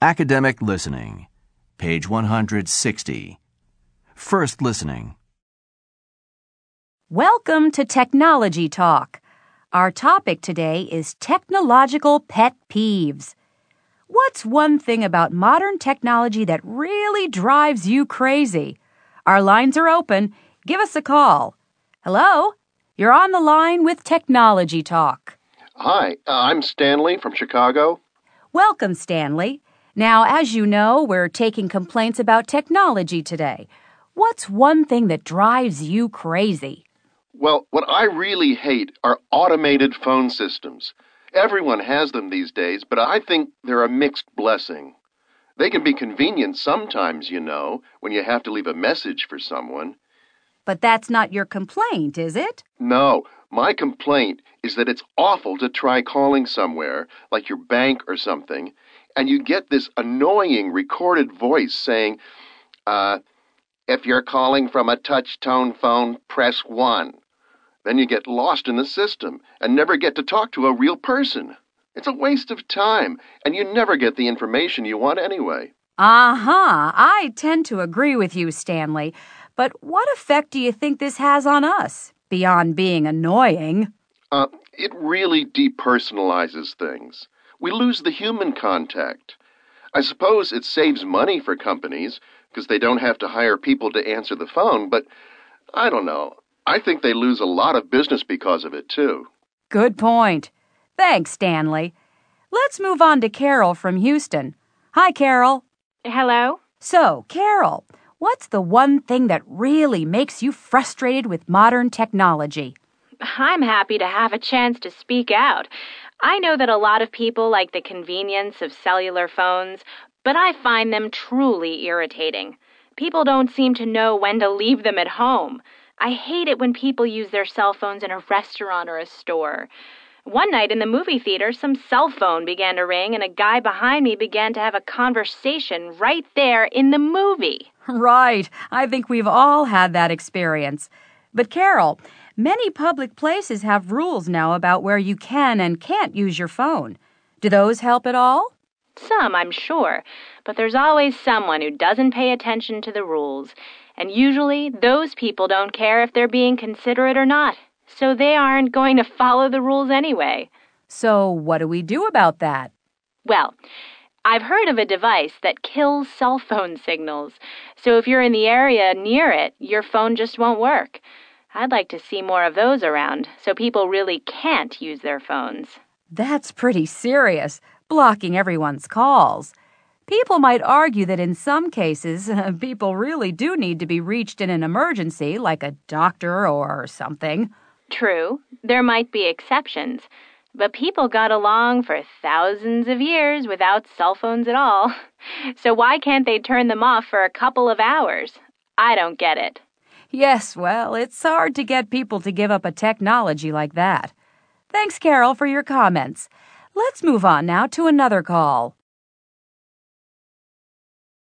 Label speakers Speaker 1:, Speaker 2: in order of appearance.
Speaker 1: Academic Listening, page 160. First listening.
Speaker 2: Welcome to Technology Talk. Our topic today is technological pet peeves. What's one thing about modern technology that really drives you crazy? Our lines are open. Give us a call. Hello? You're on the line with Technology Talk.
Speaker 3: Hi, I'm Stanley from Chicago.
Speaker 2: Welcome, Stanley. Now, as you know, we're taking complaints about technology today. What's one thing that drives you crazy?
Speaker 3: Well, what I really hate are automated phone systems. Everyone has them these days, but I think they're a mixed blessing. They can be convenient sometimes, when you have to leave a message for someone.
Speaker 2: But that's not your complaint, is it?
Speaker 3: No, my complaint is that it's awful to try calling somewhere, like your bank or something, and you get this annoying recorded voice saying, if you're calling from a touch-tone phone, press 1. Then you get lost in the system and never get to talk to a real person. It's a waste of time, and you never get the information you want anyway.
Speaker 2: I tend to agree with you, Stanley. But what effect do you think this has on us, beyond being annoying?
Speaker 3: It really depersonalizes things. We lose the human contact. I suppose it saves money for companies, because they don't have to hire people to answer the phone, but I don't know. I think they lose a lot of business because of it, too.
Speaker 2: Good point. Thanks, Stanley. Let's move on to Carol from Houston. Hi, Carol.
Speaker 4: Hello?
Speaker 2: So, Carol, what's the one thing that really makes you frustrated with modern technology?
Speaker 4: I'm happy to have a chance to speak out. I know that a lot of people like the convenience of cellular phones, but I find them truly irritating. People don't seem to know when to leave them at home. I hate it when people use their cell phones in a restaurant or a store. One night in the movie theater, some cell phone began to ring, and a guy behind me began to have a conversation right there in the movie.
Speaker 2: Right. I think we've all had that experience. But Carol, many public places have rules now about where you can and can't use your phone. Do those help at all?
Speaker 4: Some, I'm sure, but there's always someone who doesn't pay attention to the rules, and usually those people don't care if they're being considerate or not, so they aren't going to follow the rules anyway.
Speaker 2: So what do we do about that?
Speaker 4: Well, I've heard of a device that kills cell phone signals, so if you're in the area near it, your phone just won't work. I'd like to see more of those around, so people really can't use their phones.
Speaker 2: That's pretty serious, blocking everyone's calls. People might argue that in some cases, people really do need to be reached in an emergency, like a doctor or something.
Speaker 4: True, there might be exceptions, but people got along for thousands of years without cell phones at all. So why can't they turn them off for a couple of hours? I don't get it.
Speaker 2: Yes, well, it's hard to get people to give up a technology like that. Thanks, Carol, for your comments. Let's move on now to another call.